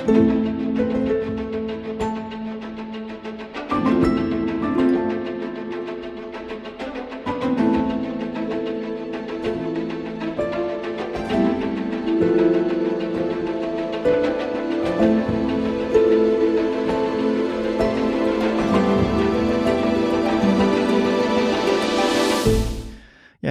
Ja,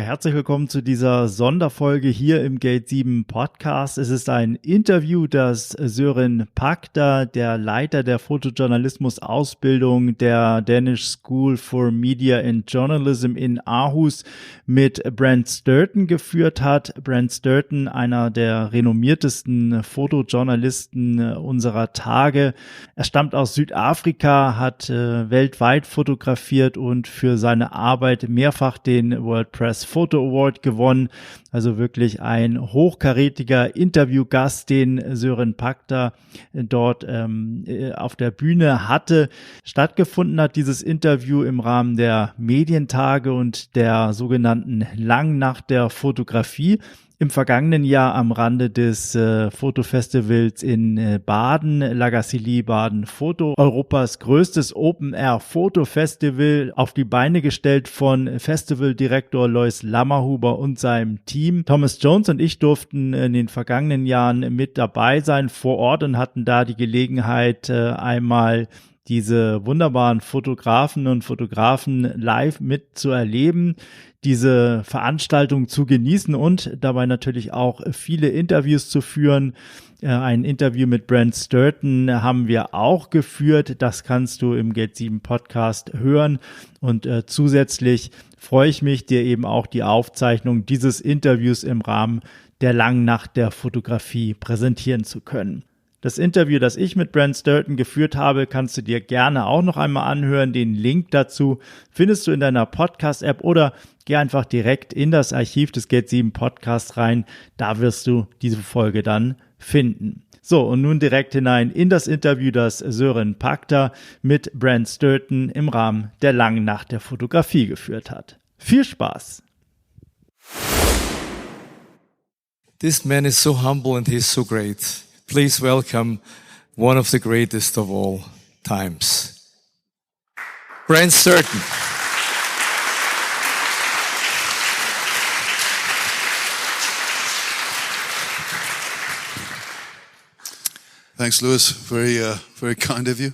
herzlich willkommen zu dieser Sonderfolge hier im Gate 7 Podcast. Es ist ein Interview, das Søren Pagter, der Leiter der Fotojournalismus-Ausbildung der Danish School for Media and Journalism in Aarhus, mit Brent Stirton geführt hat. Brent Stirton, einer der renommiertesten Fotojournalisten unserer Tage. Er stammt aus Südafrika, hat weltweit fotografiert und für seine Arbeit mehrfach den World Press Photo Award gewonnen. Also wirklich ein hochkarätiger Interviewgast, den Søren Pagter dort auf der Bühne hatte. Stattgefunden hat dieses Interview im Rahmen der Medientage und der sogenannten Langnacht der Fotografie. Im vergangenen Jahr am Rande des Fotofestivals in Baden, Gacilly Baden Photo, Europas größtes Open-Air-Fotofestival, auf die Beine gestellt von Festivaldirektor Lois Lammerhuber und seinem Team. Thomas Jones und ich durften in den vergangenen Jahren mit dabei sein vor Ort und hatten da die Gelegenheit, einmal diese wunderbaren Fotografen und Fotografen live mitzuerleben, diese Veranstaltung zu genießen und dabei natürlich auch viele Interviews zu führen. Ein Interview mit Brent Stirton haben wir auch geführt. Das kannst du im Gate 7 Podcast hören. Und zusätzlich freue ich mich, dir eben auch die Aufzeichnung dieses Interviews im Rahmen der langen Nacht der Fotografie präsentieren zu können. Das Interview, das ich mit Brent Stirton geführt habe, kannst du dir gerne auch noch einmal anhören. Den Link dazu findest du in deiner Podcast-App oder geh einfach direkt in das Archiv des Gate 7 Podcasts rein. Da wirst du diese Folge dann finden. So, und nun direkt hinein in das Interview, das Søren Pagter mit Brent Stirton im Rahmen der langen Nacht der Fotografie geführt hat. Viel Spaß! This man is so humble and he's so great. Please welcome one of the greatest of all times, Brent Stirton. Thanks, Lewis. Very kind of you.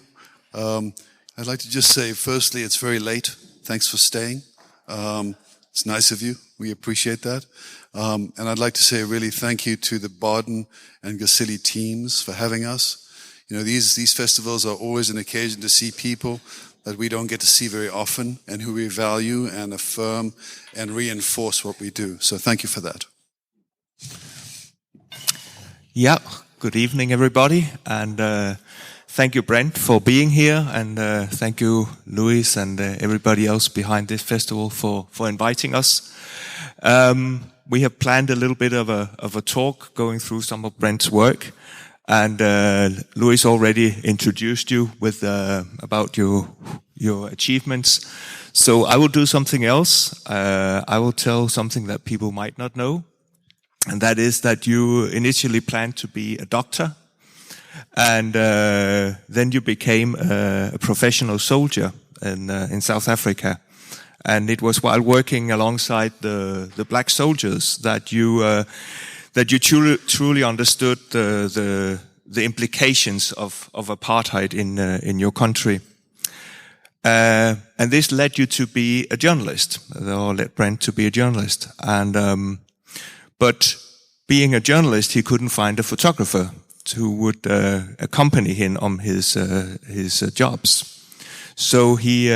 I'd like to just say, firstly, it's very late. Thanks for staying. It's nice of you. We appreciate that. And I'd like to say a really thank you to the Baden and Gacilly teams for having us. You know, these festivals are always an occasion to see people that we don't get to see very often and who we value and affirm and reinforce what we do. So thank you for that. Yeah, good evening, everybody. And thank you, Brent, for being here. And thank you, Louis, and everybody else behind this festival for inviting us. We have planned a little bit of a talk going through some of Brent's work, and Louis already introduced you with about your achievements. So I will do something else. I will tell something that people might not know, and that is that you initially planned to be a doctor, and then you became a professional soldier in South Africa. And it was while working alongside the black soldiers that you truly understood the implications of apartheid in your country. And this led you to be a journalist, or led Brent to be a journalist. And but being a journalist, he couldn't find a photographer who would accompany him on his jobs. So he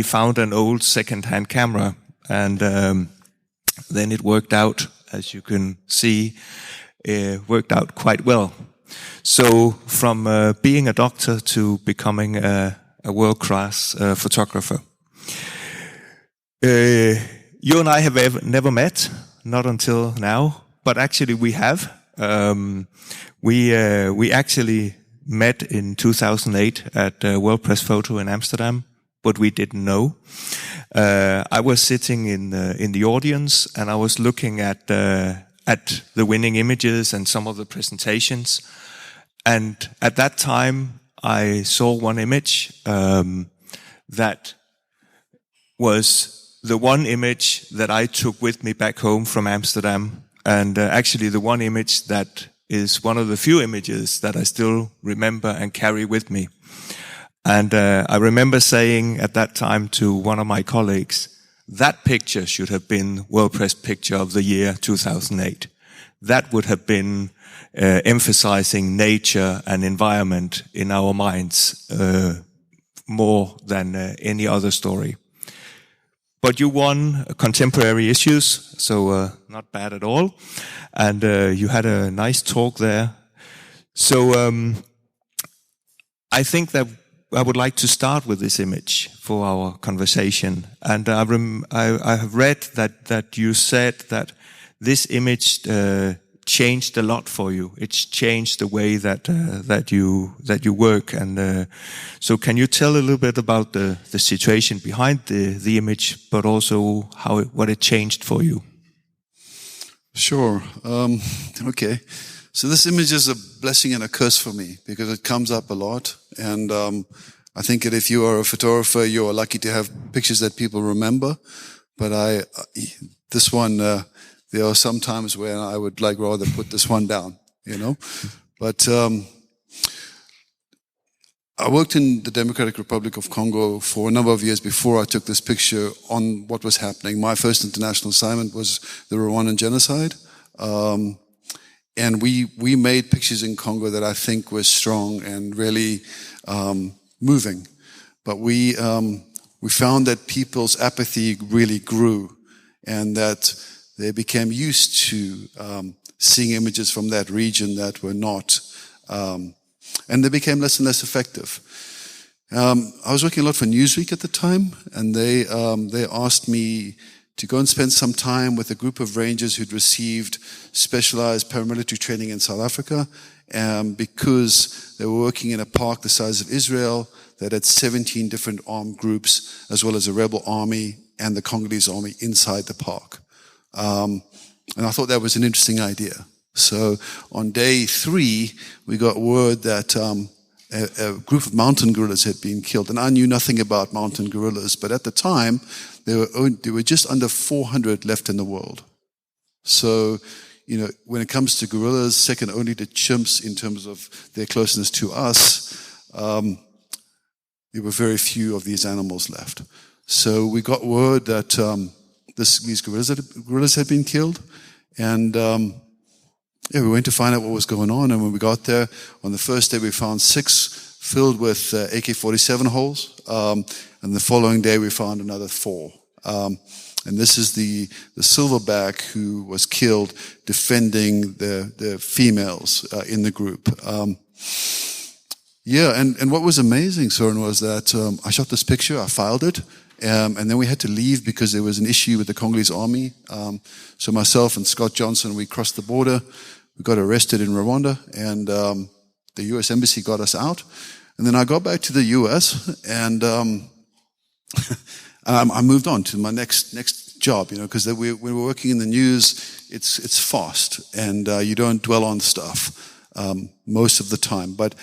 found an old second-hand camera, and then it worked out, as you can see, worked out quite well. So from being a doctor to becoming a world-class photographer. You and I have never met, not until now, but actually we have. We actually met in 2008 at World Press Photo in Amsterdam, but we didn't know. I was sitting in the audience, and I was looking at the winning images and some of the presentations, And at that time, I saw one image that was the one image that I took with me back home from Amsterdam, and actually the one image that is one of the few images that I still remember and carry with me. And I remember saying at that time to one of my colleagues, that picture should have been World Press Picture of the Year 2008. That would have been emphasizing nature and environment in our minds more than any other story. But you won contemporary issues, so not bad at all. And you had a nice talk there. So I think that I would like to start with this image for our conversation. And I have read that you said that this image changed a lot for you. It's changed the way that you work. And so can you tell a little bit about the situation behind the image, but also what it changed for you? Sure. Okay. So this image is a blessing and a curse for me because it comes up a lot. And I think that if you are a photographer, you're lucky to have pictures that people remember. But this one, there are some times where I would like rather put this one down, you know. But I worked in the Democratic Republic of Congo for a number of years before I took this picture on what was happening. My first international assignment was the Rwandan genocide. And we made pictures in Congo that I think were strong and really moving. But we found that people's apathy really grew and that they became used to seeing images from that region that were not, and they became less and less effective. I was working a lot for Newsweek at the time, and they asked me to go and spend some time with a group of rangers who'd received specialized paramilitary training in South Africa, because they were working in a park the size of Israel that had 17 different armed groups, as well as a rebel army and the Congolese army inside the park. And I thought that was an interesting idea. So on day 3, we got word that a group of mountain gorillas had been killed. And I knew nothing about mountain gorillas, but at the time, there were just under 400 left in the world. So, you know, when it comes to gorillas, second only to chimps in terms of their closeness to us, there were very few of these animals left. So we got word that these gorillas had been killed, and we went to find out what was going on. And when we got there, on the first day we found 6 filled with AK-47 holes, and the following day we found another 4. And this is the silverback who was killed defending the females in the group. And what was amazing, Søren, was that I shot this picture, I filed it, and then we had to leave because there was an issue with the Congolese army. So myself and Scott Johnson, we crossed the border. We got arrested in Rwanda, and the U.S. Embassy got us out. And then I got back to the U.S., and I moved on to my next job, you know, because when we're working in the news, it's fast, and you don't dwell on stuff most of the time. But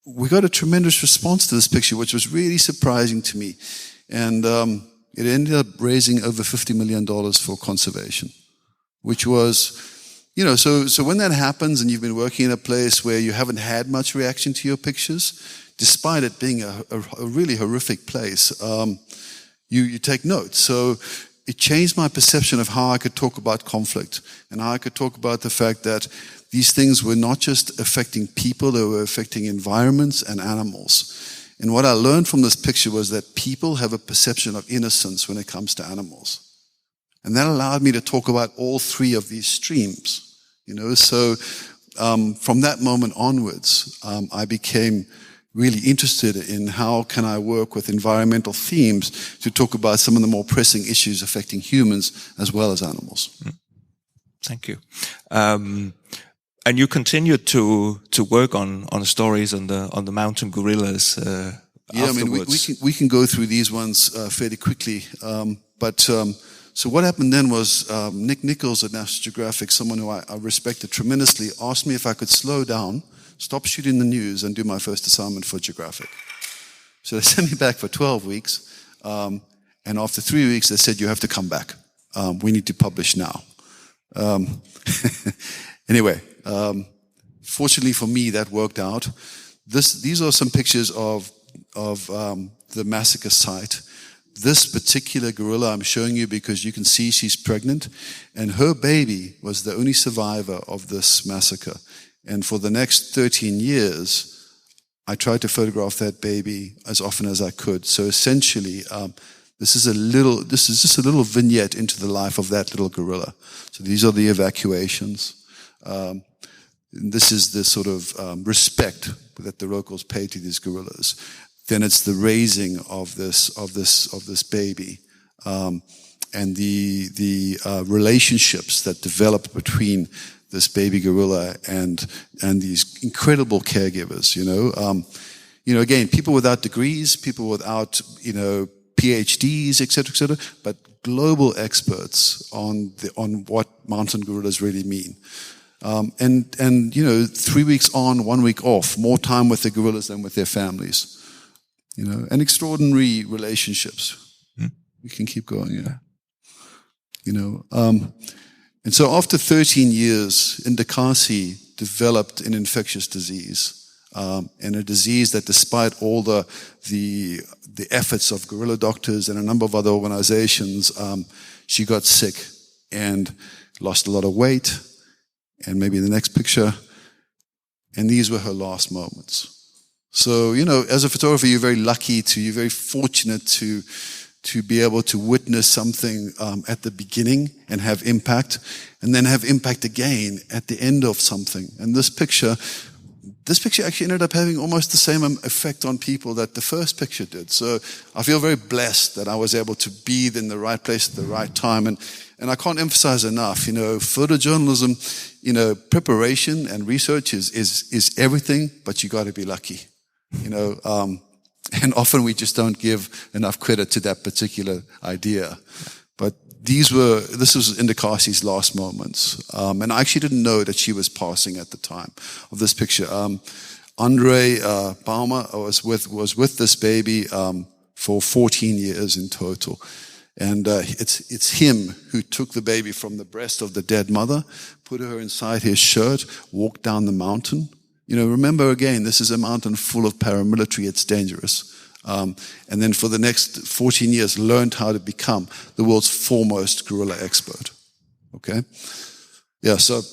we got a tremendous response to this picture, which was really surprising to me. And it ended up raising over $50 million for conservation, which was, you know, so when that happens and you've been working in a place where you haven't had much reaction to your pictures, despite it being a really horrific place, you take note. So it changed my perception of how I could talk about conflict and how I could talk about the fact that these things were not just affecting people, they were affecting environments and animals. And what I learned from this picture was that people have a perception of innocence when it comes to animals. And that allowed me to talk about all 3 of these streams, you know. So from that moment onwards, I became really interested in how can I work with environmental themes to talk about some of the more pressing issues affecting humans as well as animals. Thank you. And you continued to work on stories on the mountain gorillas. Yeah, afterwards. I mean we can go through these ones fairly quickly. So what happened then was Nick Nichols at National Geographic, someone who I respected tremendously, asked me if I could slow down stop shooting the news and do my first assignment for Geographic. So they sent me back for 12 weeks. And after 3 weeks, they said, you have to come back. We need to publish now. Anyway, fortunately for me, that worked out. These are some pictures of the massacre site. This particular gorilla I'm showing you because you can see she's pregnant, and her baby was the only survivor of this massacre. And for the next 13 years, I tried to photograph that baby as often as I could. So essentially, this is just a little vignette into the life of that little gorilla. So these are the evacuations. This is the sort of respect that the locals pay to these gorillas. Then it's the raising of this baby, and the relationships that developed between this baby gorilla and these incredible caregivers. Again, people without degrees, people without PhDs, etc., but global experts on what mountain gorillas really mean. And 3 weeks on, 1 week off, more time with the gorillas than with their families. And extraordinary relationships. We can keep going, and so after 13 years, Gacilly developed an infectious disease, and a disease that, despite all the efforts of guerrilla doctors and a number of other organizations, she got sick and lost a lot of weight. And maybe the next picture, and these were her last moments. So, as a photographer, you're very fortunate to be able to witness something at the beginning and have impact, and then have impact again at the end of something. And this picture actually ended up having almost the same effect on people that the first picture did. So I feel very blessed that I was able to be in the right place at the right time. And I can't emphasize enough, photojournalism, preparation and research is everything, but you got to be lucky. And often we just don't give enough credit to that particular idea. But this was Gacilly's last moments. And I actually didn't know that she was passing at the time of this picture. Andre Baumer was with this baby for 14 years in total. And it's him who took the baby from the breast of the dead mother, put her inside his shirt, walked down the mountain. Remember again, this is a mountain full of paramilitary. It's dangerous. And then for the next 14 years, learned how to become the world's foremost gorilla expert. Okay? Yeah, so.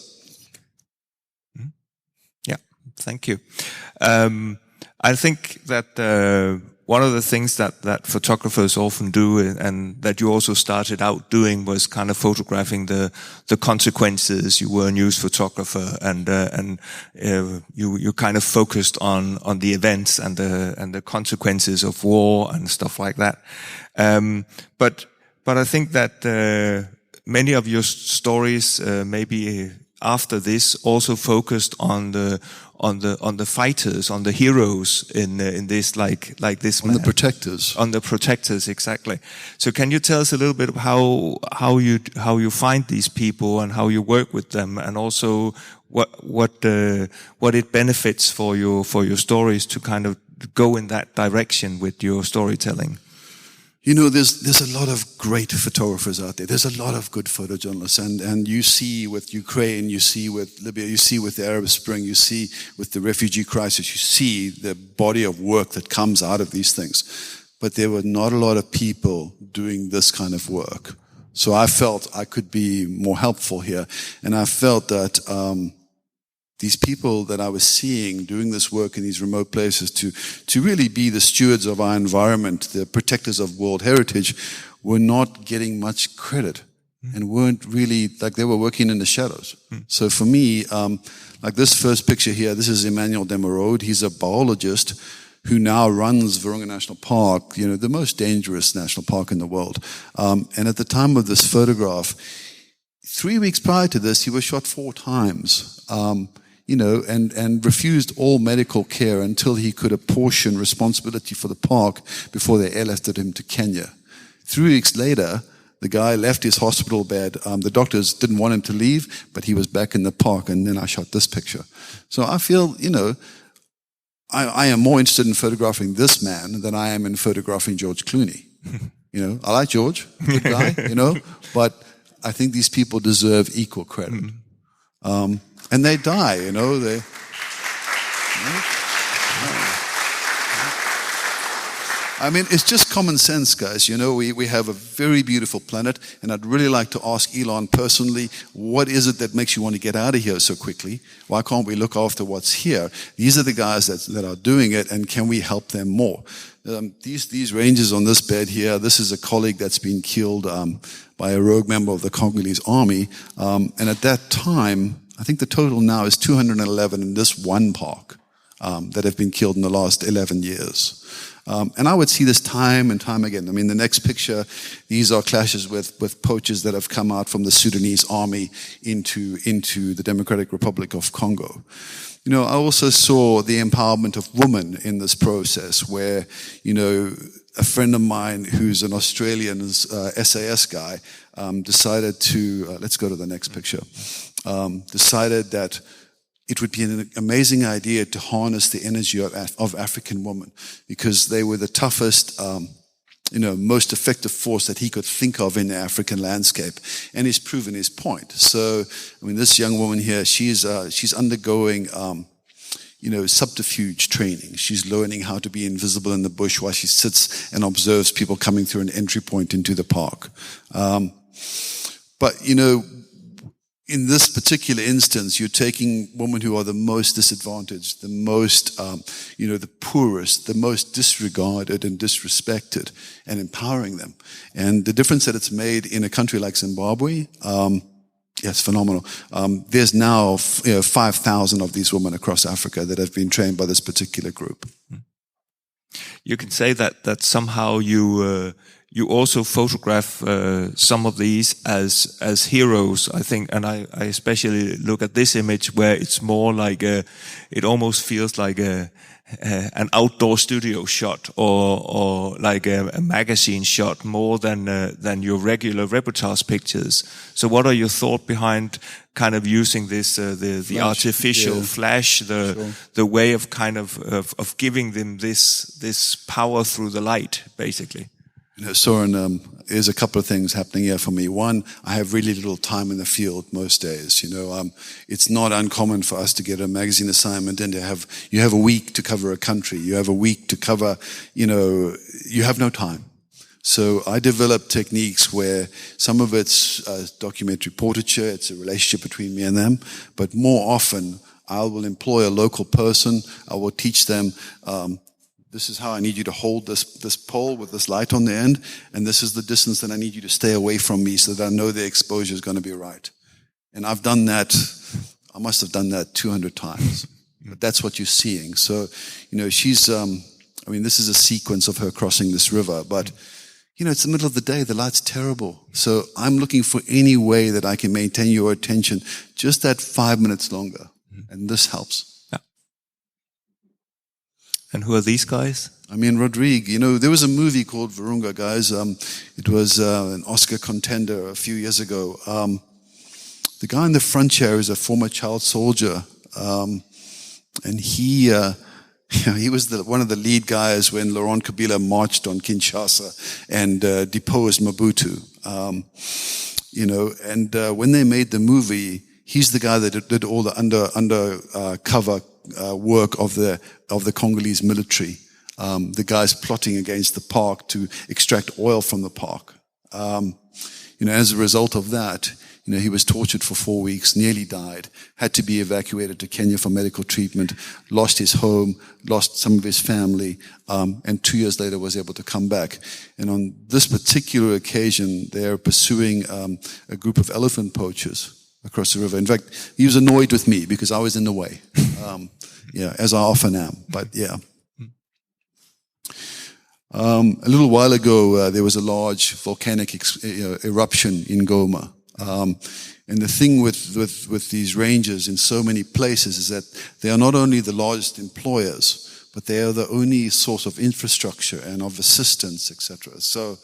Yeah, thank you. I think that one of the things that photographers often do, and that you also started out doing, was kind of photographing the consequences. You were a news photographer, and you kind of focused on the events and the consequences of war and stuff like that. But I think that many of your stories, maybe after this, also focused on the fighters, on the heroes in this, like this. On the protectors. On the protectors, exactly. So can you tell us a little bit of how you find these people and how you work with them, and also what it benefits for your stories to kind of go in that direction with your storytelling? There's a lot of great photographers out there. There's a lot of good photojournalists, and you see with Ukraine, you see with Libya, you see with the Arab Spring, you see with the refugee crisis, you see the body of work that comes out of these things. But there were not a lot of people doing this kind of work. So I felt I could be more helpful here, and I felt that these people that I was seeing doing this work in these remote places to really be the stewards of our environment, the protectors of world heritage, were not getting much credit and weren't really, like, they were working in the shadows. So for me, like this first picture here, this is Emmanuel Demerode. He's a biologist who now runs Virunga National Park, the most dangerous national park in the world. And at the time of this photograph, 3 weeks prior to this, he was shot 4 times. And refused all medical care until he could apportion responsibility for the park before they airlifted him to Kenya. 3 weeks later, The guy left his hospital bed. The doctors didn't want him to leave, but he was back in the park, and then I shot this picture. So I feel, I am more interested in photographing this man than I am in photographing George Clooney. I like George, good guy, but I think these people deserve equal credit. And they die, I mean, it's just common sense, guys. We have a very beautiful planet, and I'd really like to ask Elon personally, what is it that makes you want to get out of here so quickly? Why can't we look after what's here? These are the guys that are doing it, and can we help them more? These rangers on this bed here, this is a colleague that's been killed by a rogue member of the Congolese army. And at that time, I think the total now is 211 in this one park that have been killed in the last 11 years. And I would see this time and time again. I mean, the next picture, these are clashes with poachers that have come out from the Sudanese army into the Democratic Republic of Congo. I also saw the empowerment of women in this process where, a friend of mine who's an Australian SAS guy decided to, let's go to the next picture, decided that it would be an amazing idea to harness the energy of African women because they were the toughest, most effective force that he could think of in the African landscape. And he's proven his point. So, this young woman here, she's undergoing, subterfuge training. She's learning how to be invisible in the bush while she sits and observes people coming through an entry point into the park. But in this particular instance, you're taking women who are the most disadvantaged, the most, the poorest, the most disregarded and disrespected, and empowering them. And the difference that it's made in a country like Zimbabwe, it's phenomenal. There's now 5,000 of these women across Africa that have been trained by this particular group. You can say that somehow you also photograph some of these as heroes, I think, and I especially look at this image where it's more like it almost feels like an outdoor studio shot or like a magazine shot more than your regular reportage pictures. So what are your thoughts behind kind of using this the flash, artificial flash, the way of kind of giving them this power through the light, basically? Søren, there's a couple of things happening here for me. One, I have really little time in the field most days. It's not uncommon for us to get a magazine assignment and you have a week to cover a country. You have a week to cover, you have no time. So I developed techniques where some of it's documentary portraiture, it's a relationship between me and them, but more often I will employ a local person. I will teach them, this is how I need you to hold this pole with this light on the end, and this is the distance that I need you to stay away from me so that I know the exposure is going to be right. And I've done that, I must have done that 200 times. But that's what you're seeing. So, she's, this is a sequence of her crossing this river, but, it's the middle of the day, the light's terrible. So I'm looking for any way that I can maintain your attention just that 5 minutes longer. And this helps. And who are these guys? Rodrigue. There was a movie called Virunga, guys. It was an Oscar contender a few years ago. The guy in the front chair is a former child soldier. And he was one of the lead guys when Laurent Kabila marched on Kinshasa and deposed Mobutu. When they made the movie, he's the guy that did all the undercover work of the Congolese military. The guys plotting against the park to extract oil from the park. As a result of that, he was tortured for 4 weeks, nearly died, had to be evacuated to Kenya for medical treatment, lost his home, lost some of his family, and 2 years later was able to come back. And on this particular occasion, they're pursuing a group of elephant poachers across the river. In fact, he was annoyed with me because I was in the way, as I often am. But yeah. A little while ago, there was a large volcanic eruption in Goma. And the thing with these rangers in so many places is that they are not only the largest employers, but they are the only source of infrastructure and of assistance, etc. So,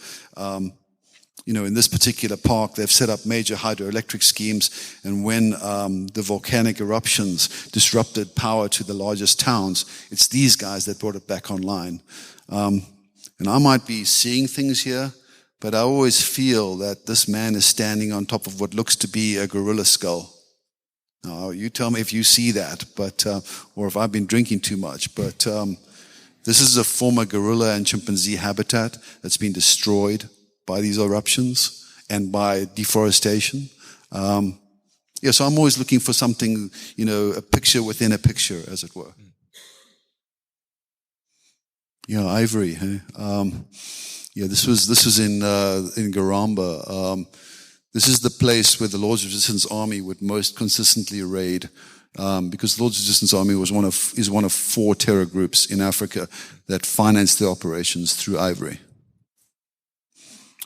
in this particular park, they've set up major hydroelectric schemes, and when the volcanic eruptions disrupted power to the largest towns, it's these guys that brought it back online. And I might be seeing things here, but I always feel that this man is standing on top of what looks to be a gorilla skull. Now, you tell me if you see that, but or if I've been drinking too much, but this is a former gorilla and chimpanzee habitat that's been destroyed by these eruptions and by deforestation. So I'm always looking for something, a picture within a picture, as it were. Ivory. Hey? This was in Garamba. This is the place where the Lord's Resistance Army would most consistently raid, because the Lord's Resistance Army is one of 4 terror groups in Africa that financed their operations through Ivory.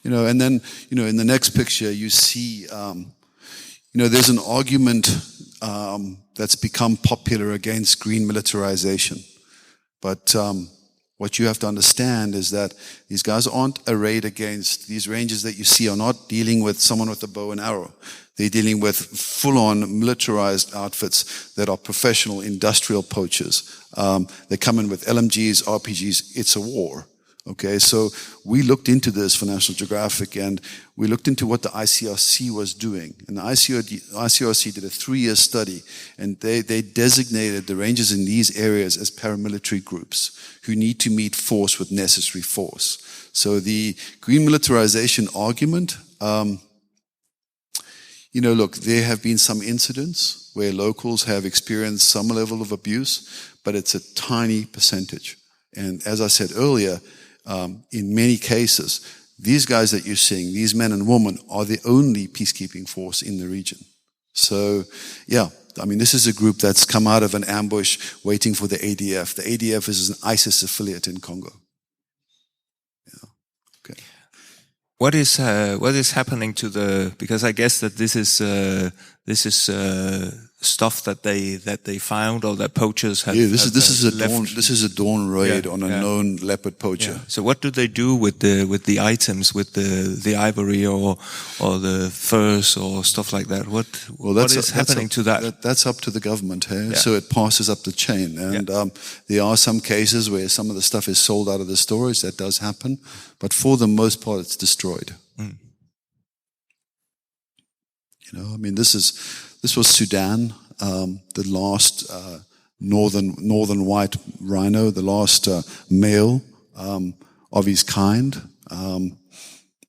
And then, in the next picture, you see, there's an argument that's become popular against green militarization. But what you have to understand is that these guys aren't arrayed against, these rangers that you see are not dealing with someone with a bow and arrow. They're dealing with full-on militarized outfits that are professional industrial poachers. They come in with LMGs, RPGs. It's a war. Okay, so we looked into this for National Geographic, and we looked into what the ICRC was doing. And the ICRC did a 3-year study, and they designated the rangers in these areas as paramilitary groups who need to meet force with necessary force. So the green militarization argument, look, there have been some incidents where locals have experienced some level of abuse, but it's a tiny percentage. And as I said earlier, in many cases, these guys that you're seeing, these men and women, are the only peacekeeping force in the region. So, this is a group that's come out of an ambush waiting for the ADF. The ADF is an ISIS affiliate in Congo. Okay. What is happening to because I guess that this is stuff that they found, or that poachers have. This is a dawn raid on a known leopard poacher. Yeah. So what do they do with the items, with the ivory or the furs or stuff like that? What is happening to that? That's up to the government. Hey? Yeah. So it passes up the chain, and there are some cases where some of the stuff is sold out of the stores. That does happen, but for the most part, it's destroyed. Mm. This was Sudan, the last northern white rhino, the last male of his kind.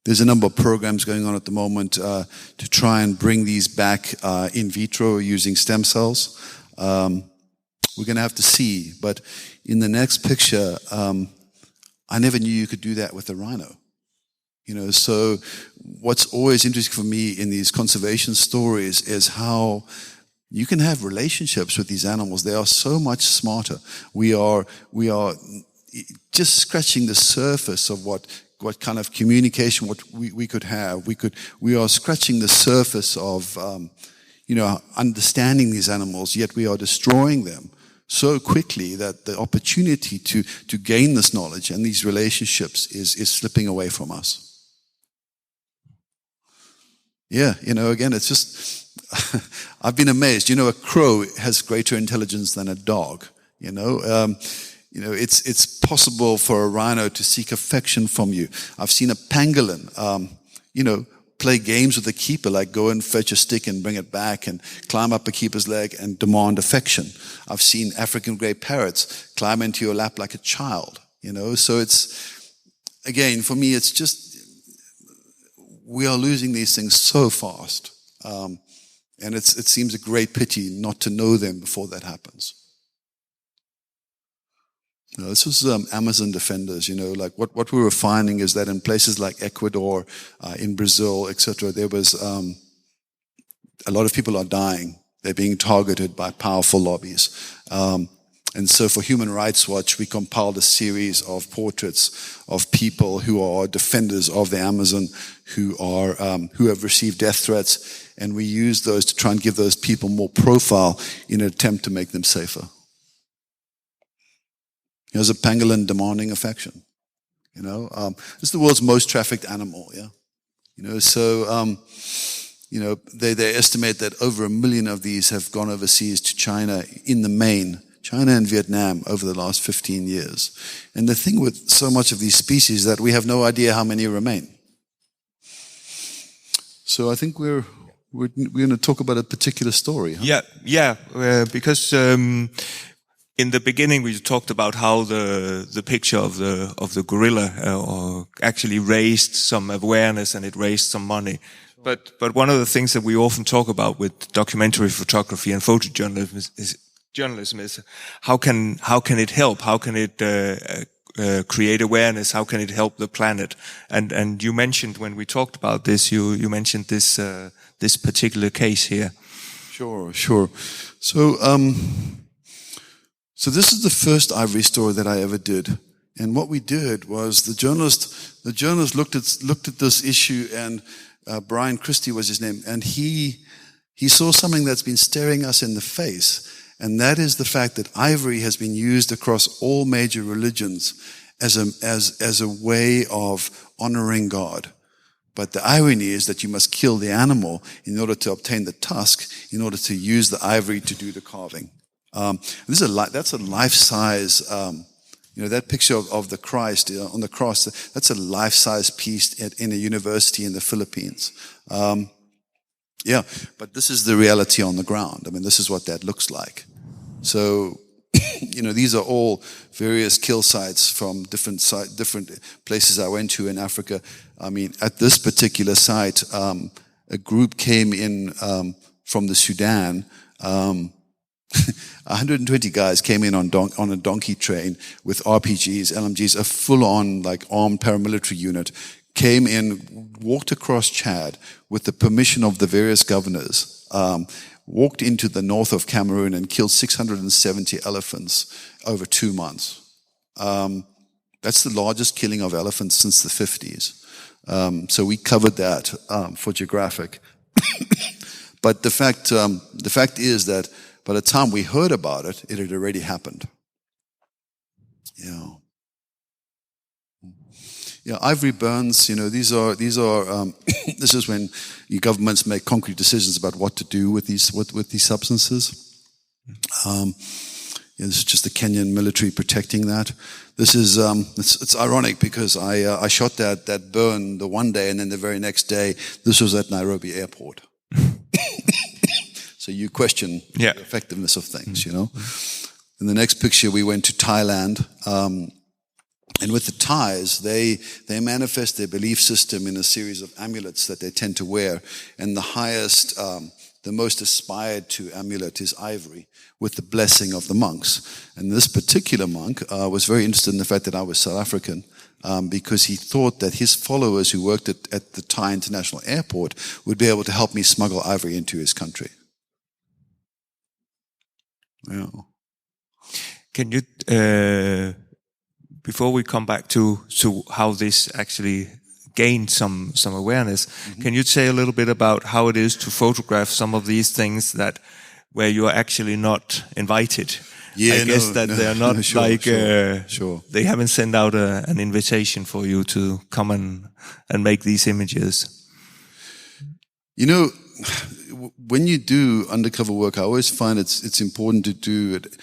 There's a number of programs going on at the moment to try and bring these back in vitro using stem cells. We're going to have to see. But in the next picture, I never knew you could do that with a rhino. So what's always interesting for me in these conservation stories is how you can have relationships with these animals. They are so much smarter. We are just scratching the surface of what kind of communication we could have. We are scratching the surface of understanding these animals, yet we are destroying them so quickly that the opportunity to gain this knowledge and these relationships is slipping away from us. Yeah, again, it's just, I've been amazed. A crow has greater intelligence than a dog. It's possible for a rhino to seek affection from you. I've seen a pangolin, play games with a keeper, like go and fetch a stick and bring it back and climb up a keeper's leg and demand affection. I've seen African grey parrots climb into your lap like a child, So it's, again, for me, it's just, we are losing these things so fast. And it seems a great pity not to know them before that happens. This was Amazon defenders, like what we were finding is that in places like Ecuador, in Brazil, etc., there was a lot of people are dying. They're being targeted by powerful lobbies. And so for Human Rights Watch, we compiled a series of portraits of people who are defenders of the Amazon, who have received death threats, and we used those to try and give those people more profile in an attempt to make them safer. Here's a pangolin demanding affection. It's the world's most trafficked animal, yeah? So they estimate that over 1 million of these have gone overseas to China in the main, China and Vietnam, over the last 15 years. And the thing with so much of these species is that we have no idea how many remain. So I think we're going to talk about a particular story. Huh? Because in the beginning we talked about how the picture of the gorilla actually raised some awareness and it raised some money. But one of the things that we often talk about with documentary photography and photojournalism is how can it help? How can it create awareness? How can it help the planet? And you mentioned when we talked about this, you mentioned this particular case here. Sure. So this is the first ivory story that I ever did. And what we did was the journalist looked at this issue, and Brian Christie was his name, and he saw something that's been staring us in the face, and that is the fact that ivory has been used across all major religions as a way of honoring God. But the irony is that you must kill the animal in order to obtain the tusk, in order to use the ivory to do the carving. That's a life-size, that picture of the Christ on the cross. That's a life-size piece in a university in the Philippines. But this is the reality on the ground. I mean, this is what that looks like. So, these are all various kill sites from different places I went to in Africa. I mean, at this particular site, a group came in from the Sudan. 120 guys came in on a donkey train with RPGs, LMGs, a full-on armed paramilitary unit, came in, walked across Chad with the permission of the various governors, walked into the north of Cameroon and killed 670 elephants over 2 months. That's the largest killing of elephants since the 50s. So we covered that for Geographic. But the fact is that by the time we heard about it, it had already happened. Ivory burns. These are. This is when your governments make concrete decisions about what to do with these substances. This is just the Kenyan military protecting that. This is. It's ironic because I shot that burn the one day, and then the very next day, this was at Nairobi airport. So you question the effectiveness of things, In the next picture, we went to Thailand. And with the Thais, they manifest their belief system in a series of amulets that they tend to wear. And the most aspired to amulet is ivory, with the blessing of the monks. And this particular monk was very interested in the fact that I was South African, because he thought that his followers who worked at the Thai International Airport would be able to help me smuggle ivory into his country. Can you, before we come back to how this actually gained some awareness, can you say a little bit about how it is to photograph some of these things where you are actually not invited? I guess they're not sure. They haven't sent out an invitation for you to come and make these images. When you do undercover work, I always find it's important to do it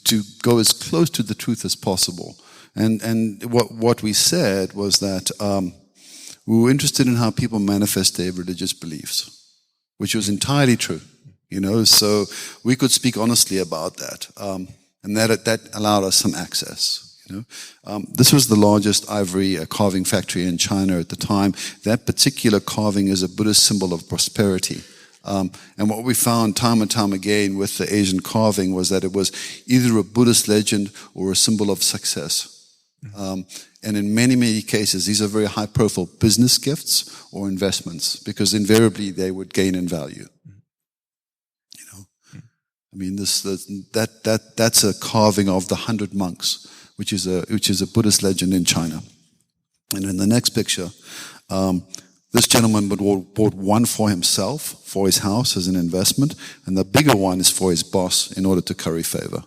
to go as close to the truth as possible. And what we said was that we were interested in how people manifest their religious beliefs, which was entirely true. So we could speak honestly about that, and that allowed us some access. This was the largest ivory carving factory in China at the time. That particular carving is a Buddhist symbol of prosperity. And what we found time and time again with the Asian carving was that it was either a Buddhist legend or a symbol of success. And in many, many cases, these are very high-profile business gifts or investments, because invariably they would gain in value. I mean, that's a carving of the 100 monks, which is a Buddhist legend in China. And in the next picture, this gentleman bought one for himself, for his house as an investment, and the bigger one is for his boss in order to curry favor.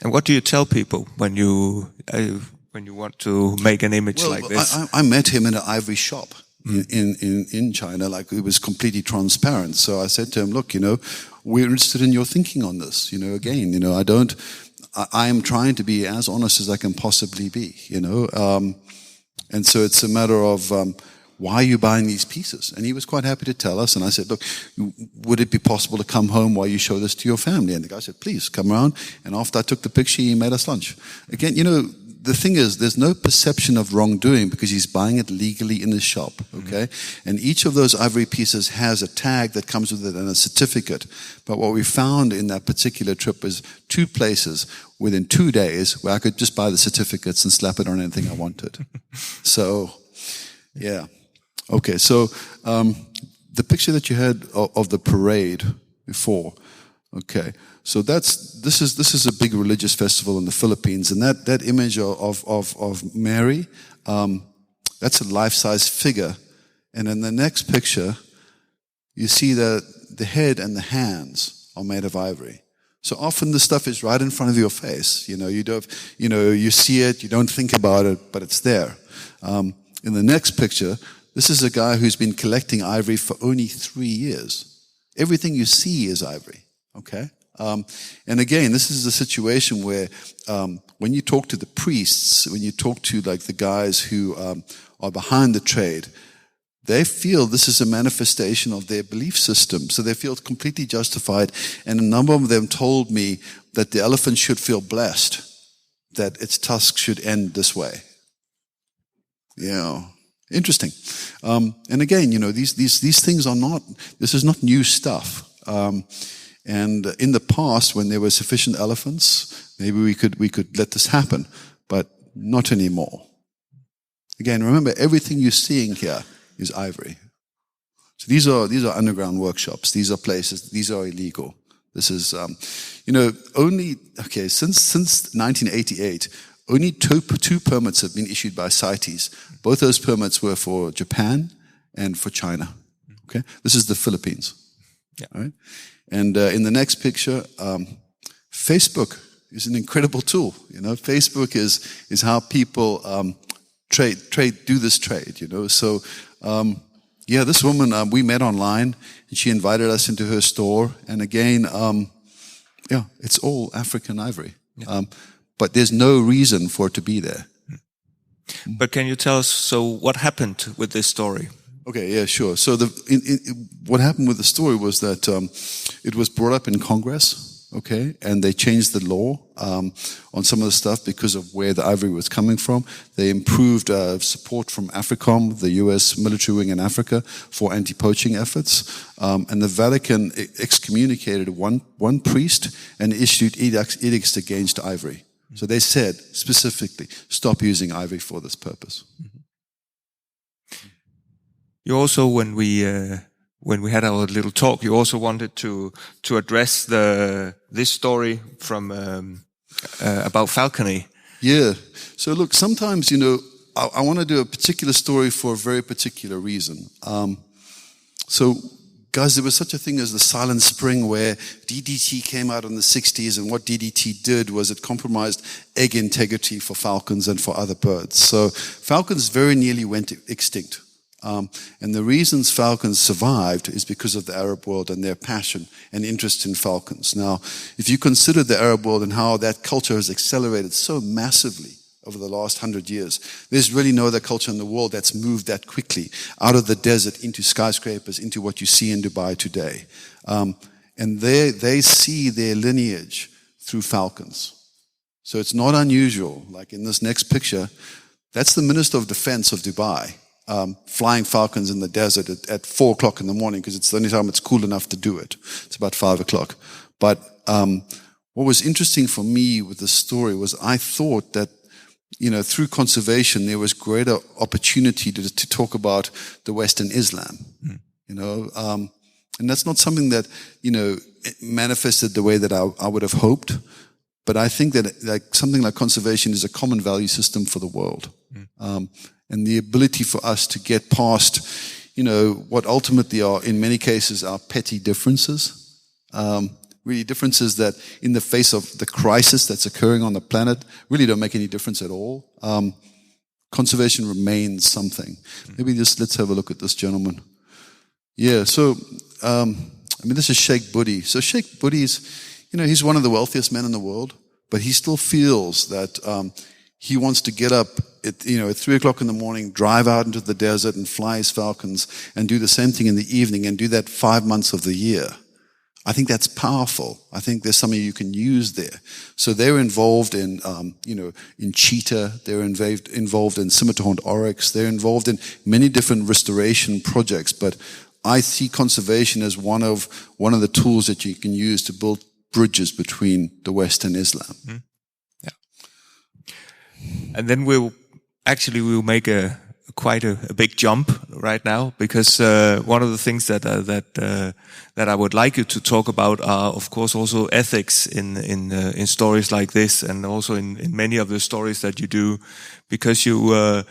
And what do you tell people when when you want to make an image like this? I met him in an ivory shop in China, like it was completely transparent. So I said to him, look, we're interested in your thinking on this. Again, I am trying to be as honest as I can possibly be, and so it's a matter of, why are you buying these pieces? And he was quite happy to tell us. And I said, look, would it be possible to come home while you show this to your family? And the guy said, please, come around. And after I took the picture, he made us lunch. Again, the thing is, there's no perception of wrongdoing because he's buying it legally in his shop, okay? And each of those ivory pieces has a tag that comes with it and a certificate. But what we found in that particular trip was 2 places within 2 days where I could just buy the certificates and slap it on anything I wanted. So, yeah. Okay, so the picture that you had of the parade before, okay, so this is a big religious festival in the Philippines, and that image of Mary, that's a life-size figure, and in the next picture, you see that the head and the hands are made of ivory. So often the stuff is right in front of your face. You see it, you don't think about it, but it's there. In the next picture, this is a guy who's been collecting ivory for only 3 years. Everything you see is ivory, okay? And again, this is a situation where when you talk to the priests, when you talk to like the guys who are behind the trade, they feel this is a manifestation of their belief system. So they feel completely justified. And a number of them told me that the elephant should feel blessed, that its tusk should end this way. Yeah. Interesting. And again, these things are not, this is not new stuff. And in the past, when there were sufficient elephants, maybe we could let this happen, but not anymore. Again, remember, everything you're seeing here is ivory. So these are underground workshops. These are places. These are illegal. This is, since 1988, only two permits have been issued by CITES. Both those permits were for Japan and for China. Okay, this is the Philippines. Yeah. Right? And in the next picture, Facebook is an incredible tool. Facebook is how people do this trade. So this woman we met online, and she invited us into her store. And again, it's all African ivory. Yeah. But there's no reason for it to be there. But can you tell us, what happened with this story? Okay, yeah, sure. So what happened with the story was that it was brought up in Congress, okay, and they changed the law on some of the stuff because of where the ivory was coming from. They improved support from AFRICOM, the U.S. military wing in Africa, for anti-poaching efforts. And the Vatican excommunicated one priest and issued edicts against ivory. So they said specifically, stop using ivory for this purpose. Mm-hmm. You also, when we had our little talk, you also wanted to address this story from about falconry. Yeah. So look, sometimes I want to do a particular story for a very particular reason. So. Guys, there was such a thing as the Silent Spring where DDT came out in the 60s, and what DDT did was it compromised egg integrity for falcons and for other birds. So falcons very nearly went extinct. And the reasons falcons survived is because of the Arab world and their passion and interest in falcons. Now, if you consider the Arab world and how that culture has accelerated so massively over the last 100 years, there's really no other culture in the world that's moved that quickly out of the desert into skyscrapers, into what you see in Dubai today. And they see their lineage through falcons. So it's not unusual. Like in this next picture, that's the Minister of Defense of Dubai, flying falcons in the desert at 4 o'clock in the morning, because it's the only time it's cool enough to do it. It's about 5 o'clock. But what was interesting for me with this story was I thought that through conservation, there was greater opportunity to talk about the Western Islam, and that's not something that, manifested the way that I would have hoped. But I think that something like conservation is a common value system for the world. And the ability for us to get past, what ultimately are, in many cases, our petty differences, really differences that in the face of the crisis that's occurring on the planet really don't make any difference at all. Conservation remains something. Maybe just let's have a look at this gentleman. Yeah, so, this is Sheikh Budi. So Sheikh Budi's, he's one of the wealthiest men in the world, but he still feels that he wants to get up at 3 o'clock in the morning, drive out into the desert and fly his falcons and do the same thing in the evening and do that 5 months of the year. I think that's powerful. I think there's something you can use there. So they're involved in, in cheetah. They're involved in scimitar-horned oryx. They're involved in many different restoration projects. But I see conservation as one of the tools that you can use to build bridges between the West and Islam. Mm. Yeah. And then we'll make quite a big jump right now, because one of the things that I would like you to talk about are, of course, also ethics in stories like this, and also in many of the stories that you do, because you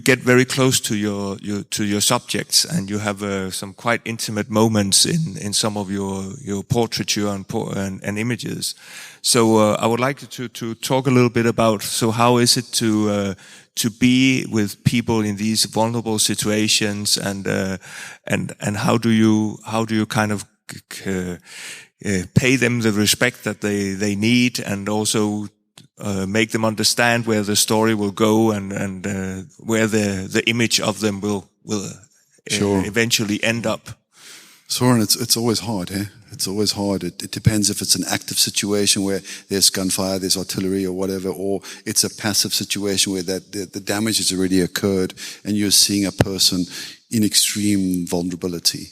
get very close to your subjects, and you have some quite intimate moments in some of your portraiture and images. So I would like you to talk a little bit about, so how is it to be with people in these vulnerable situations, and how do you kind of pay them the respect that they need, and also make them understand where the story will go, and where the image of them will Sure. eventually end up. Søren, it's always hard, eh? It's always hard. It depends if it's an active situation where there's gunfire, there's artillery or whatever, or it's a passive situation where the damage has already occurred and you're seeing a person in extreme vulnerability.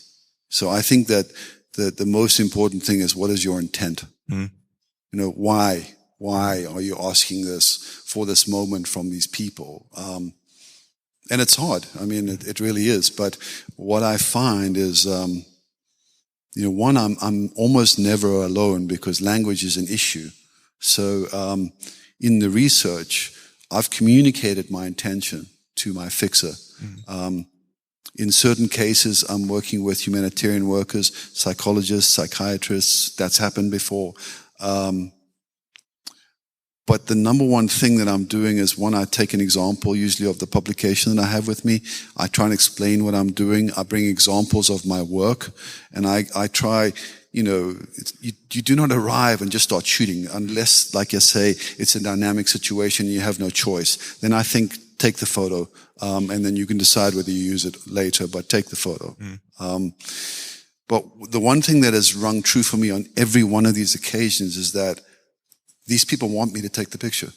So I think that the most important thing is, what is your intent? Mm. Why are you asking this for this moment from these people? And it's hard. It really is. But what I find is, one, I'm almost never alone, because language is an issue. So in the research, I've communicated my intention to my fixer. Mm. In certain cases, I'm working with humanitarian workers, psychologists, psychiatrists. That's happened before. But the number one thing that I'm doing is, one, I take an example usually of the publication that I have with me. I try and explain what I'm doing. I bring examples of my work, and I try, you do not arrive and just start shooting unless, like I say, it's a dynamic situation and you have no choice. Then I think, take the photo, and then you can decide whether you use it later, but take the photo. Mm. But the one thing that has rung true for me on every one of these occasions is that these people want me to take the picture.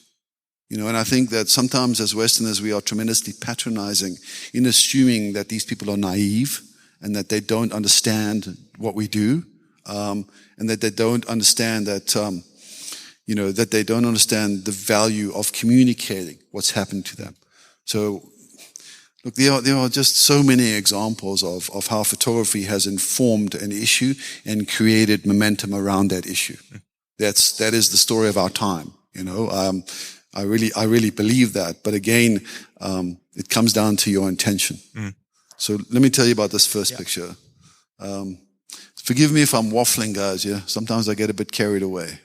And I think that sometimes as Westerners, we are tremendously patronizing in assuming that these people are naive and that they don't understand what we do, and that they don't understand that, that they don't understand the value of communicating what's happened to them. So, look, there are just so many examples of how photography has informed an issue and created momentum around that issue. That is the story of our time, I really believe that. But again, it comes down to your intention. Mm. So let me tell you about this first picture. Forgive me if I'm waffling, guys. Yeah, sometimes I get a bit carried away.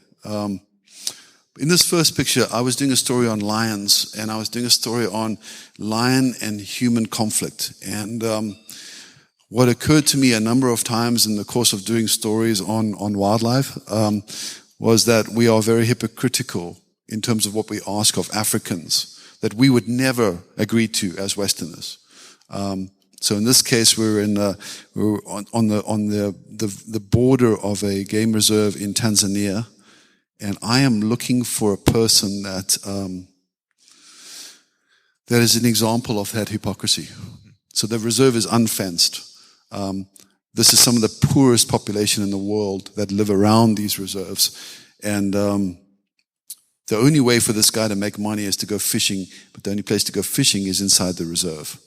In this first picture, I was doing a story on lions, and I was doing a story on lion and human conflict. And what occurred to me a number of times in the course of doing stories on wildlife was that we are very hypocritical in terms of what we ask of Africans that we would never agree to as Westerners. So in this case, we're on the border of a game reserve in Tanzania, and I am looking for a person that is an example of that hypocrisy. So the reserve is unfenced. This is some of the poorest population in the world that live around these reserves. And the only way for this guy to make money is to go fishing, but the only place to go fishing is inside the reserve.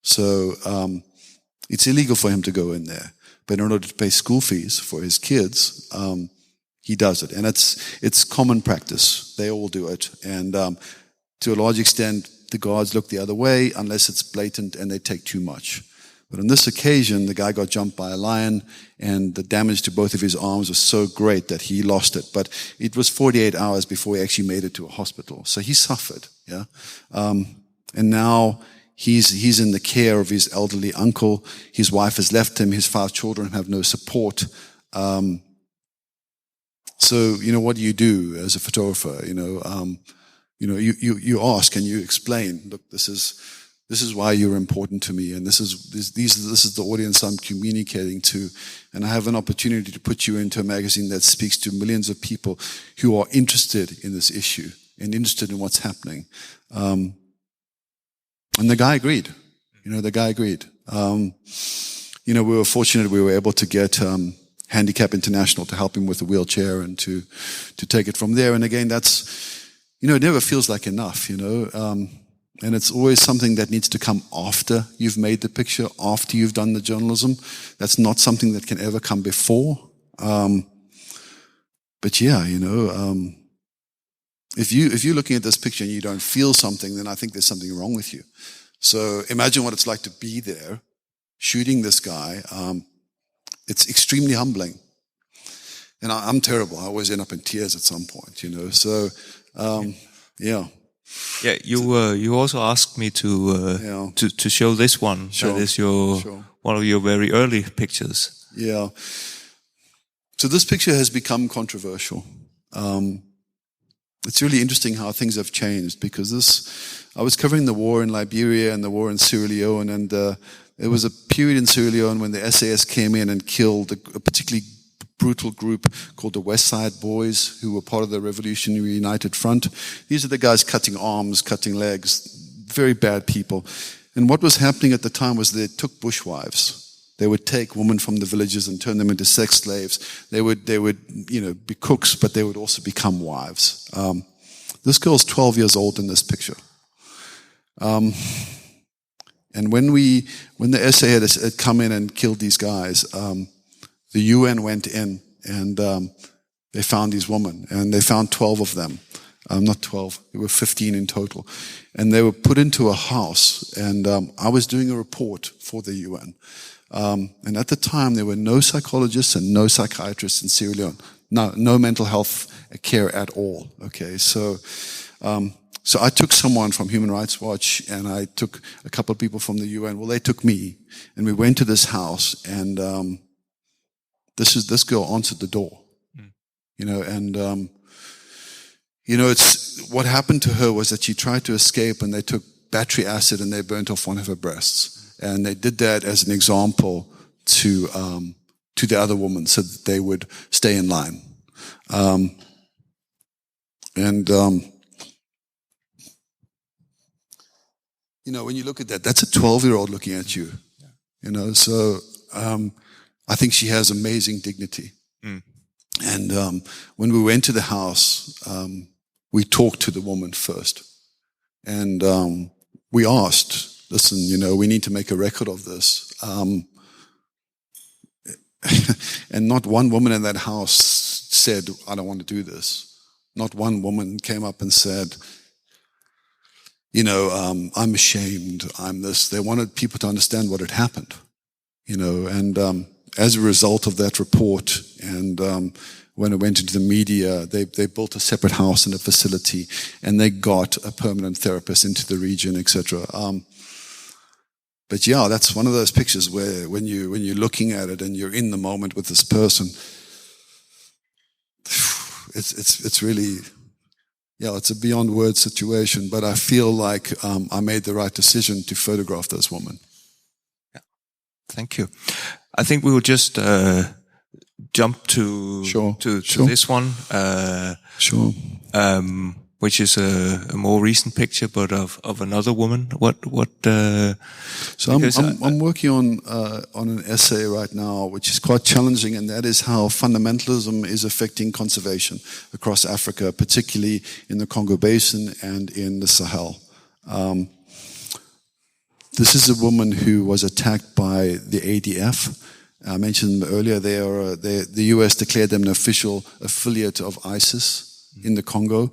So it's illegal for him to go in there. But in order to pay school fees for his kids, he does it. And it's common practice. They all do it. And to a large extent, the guards look the other way unless it's blatant and they take too much. But on this occasion, the guy got jumped by a lion, and the damage to both of his arms was so great that he lost it. But it was 48 hours before he actually made it to a hospital. So he suffered, yeah. And now he's in the care of his elderly uncle. His wife has left him. His 5 children have no support. So, what do you do as a photographer? You ask and you explain, look, this is why you're important to me, and this is the audience I'm communicating to, and I have an opportunity to put you into a magazine that speaks to millions of people who are interested in this issue and interested in what's happening. And the guy agreed. We were fortunate we were able to get Handicap International to help him with a wheelchair and to take it from there. And again, that's, it never feels like enough, and it's always something that needs to come after you've made the picture, after you've done the journalism. That's not something that can ever come before. But yeah, if you're looking at this picture and you don't feel something, then I think there's something wrong with you. So imagine what it's like to be there, shooting this guy. It's extremely humbling. And I'm terrible. I always end up in tears at some point, So, yeah. Yeah, you also asked me to show this one. Sure. That is one of your very early pictures. Yeah. So this picture has become controversial. It's really interesting how things have changed, because I was covering the war in Liberia and the war in Sierra Leone, and there was a period in Sierra Leone when the SAS came in and killed a particularly brutal group called the West Side Boys, who were part of the Revolutionary United Front. These are the guys cutting arms, cutting legs, very bad people. And what was happening at the time was they took bushwives. They would take women from the villages and turn them into sex slaves. They would be cooks, but they would also become wives. This girl's 12 years old in this picture. And when the SA had come in and killed these guys, the UN went in and they found these women, and they found 12 of them. Not 12, there were 15 in total. And they were put into a house, and I was doing a report for the UN. And at the time, there were no psychologists and no psychiatrists in Sierra Leone. No mental health care at all. Okay, so I took someone from Human Rights Watch, and I took a couple of people from the UN. Well, they took me, and we went to this house, and this girl answered the door, it's what happened to her was that she tried to escape, and they took battery acid and they burnt off one of her breasts, and they did that as an example to the other woman so that they would stay in line, when you look at that, that's a 12-year-old looking at you, so I think she has amazing dignity. Mm. And when we went to the house, we talked to the woman first. And we asked, listen, we need to make a record of this. And not one woman in that house said, I don't want to do this. Not one woman came up and said, I'm ashamed, I'm this. They wanted people to understand what had happened, and as a result of that report, and when it went into the media, they built a separate house and a facility, and they got a permanent therapist into the region, etc. But yeah, that's one of those pictures where when you're looking at it and you're in the moment with this person, it's really, it's a beyond words situation. But I feel like I made the right decision to photograph this woman. Yeah, thank you. I think we will just jump to this one, which is a more recent picture, but of another woman. So I'm working on an essay right now, which is quite challenging, and that is how fundamentalism is affecting conservation across Africa, particularly in the Congo Basin and in the Sahel. This is a woman who was attacked by the ADF. I mentioned earlier, the US declared them an official affiliate of ISIS in the Congo.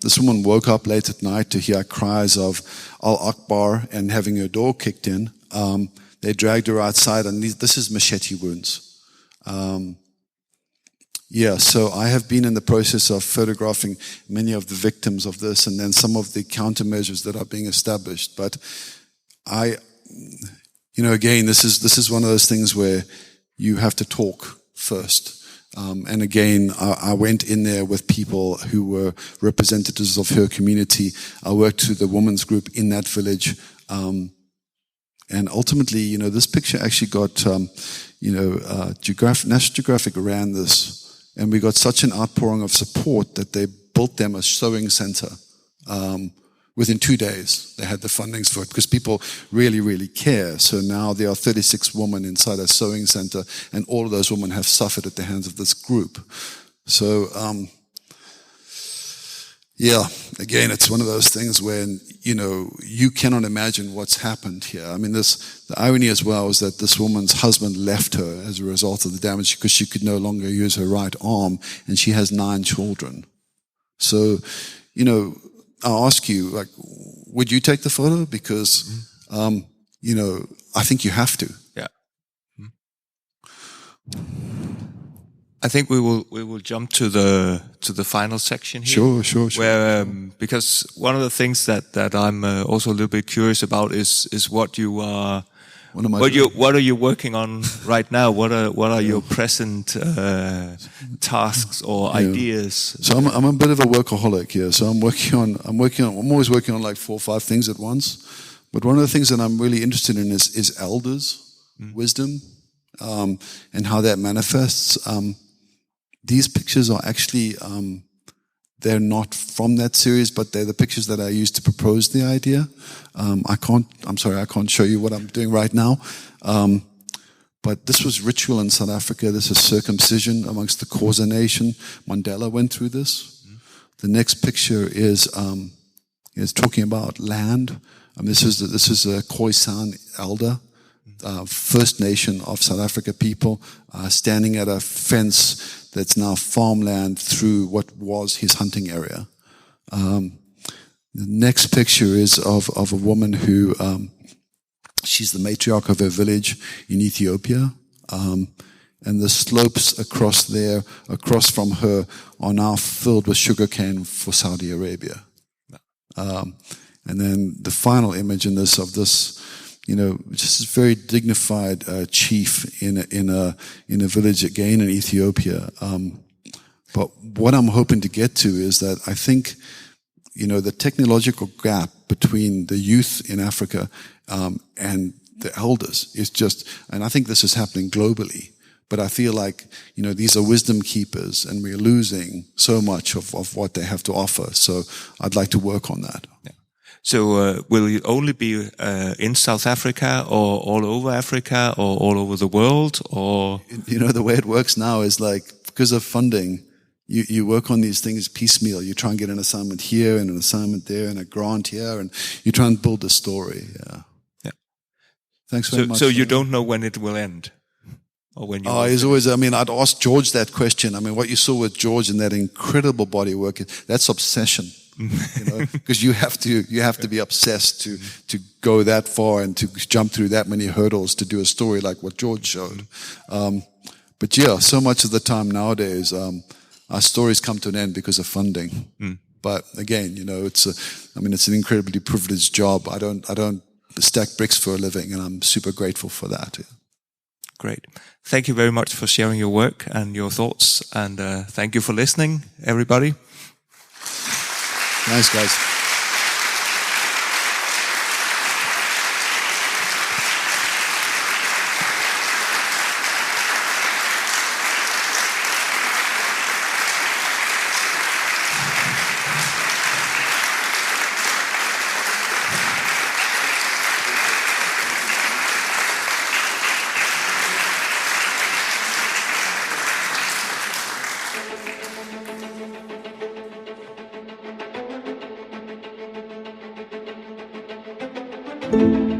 This woman woke up late at night to hear cries of Al Akbar and having her door kicked in. They dragged her outside, and this is machete wounds. So I have been in the process of photographing many of the victims of this, and then some of the countermeasures that are being established. But again, this is one of those things where you have to talk first. And again, I went in there with people who were representatives of her community. I worked with the women's group in that village. And ultimately, this picture actually got, National Geographic ran this. And we got such an outpouring of support that they built them a sewing center. Within 2 days, they had the fundings for it because people really, really care. So now there are 36 women inside a sewing center, and all of those women have suffered at the hands of this group. So, again, it's one of those things when, you cannot imagine what's happened here. I mean, the irony as well is that this woman's husband left her as a result of the damage because she could no longer use her right arm, and she has 9 children. So, I'll ask you, would you take the photo? Because, I think you have to. Yeah. I think we will jump to the final section here. Sure. Where because one of the things that I'm also a little bit curious about is what you are. What are you working on right now? What are your present tasks or ideas? So I'm a bit of a workaholic here. So I'm always working on like 4 or 5 things at once. But one of the things that I'm really interested in is elders, wisdom, and how that manifests. These pictures are actually they're not from that series, but they're the pictures that I used to propose the idea. I can't show you what I'm doing right now. But this was ritual in South Africa. This is circumcision amongst the Xhosa nation. Mandela went through this. The next picture is talking about land. This is a Khoisan elder, First Nation of South Africa people, standing at a fence that's now farmland through what was his hunting area. The next picture is of a woman who, she's the matriarch of her village in Ethiopia. And the slopes across from her, are now filled with sugarcane for Saudi Arabia. And then the final image in this, just this very dignified chief in a village again in Ethiopia. But what I'm hoping to get to is that I think, the technological gap between the youth in Africa and the elders is just, and I think this is happening globally. But I feel like, these are wisdom keepers, and we're losing so much of what they have to offer. So I'd like to work on that. Yeah. So will it only be in South Africa, or all over Africa, or all over the world, or? The way it works now is because of funding, you work on these things piecemeal. You try and get an assignment here and an assignment there and a grant here, and you try and build a story. Yeah. Thanks very much. So you don't know when it will end? Or when you he's always, I'd ask George that question. What you saw with George in that incredible body work, that's obsession. Because you have to be obsessed to go that far and to jump through that many hurdles to do a story like what George showed. But so much of the time nowadays, our stories come to an end because of funding. But again, it's an incredibly privileged job. I don't stack bricks for a living, and I'm super grateful for that. Yeah. Great. Thank you very much for sharing your work and your thoughts, and thank you for listening, everybody. Nice, guys. you.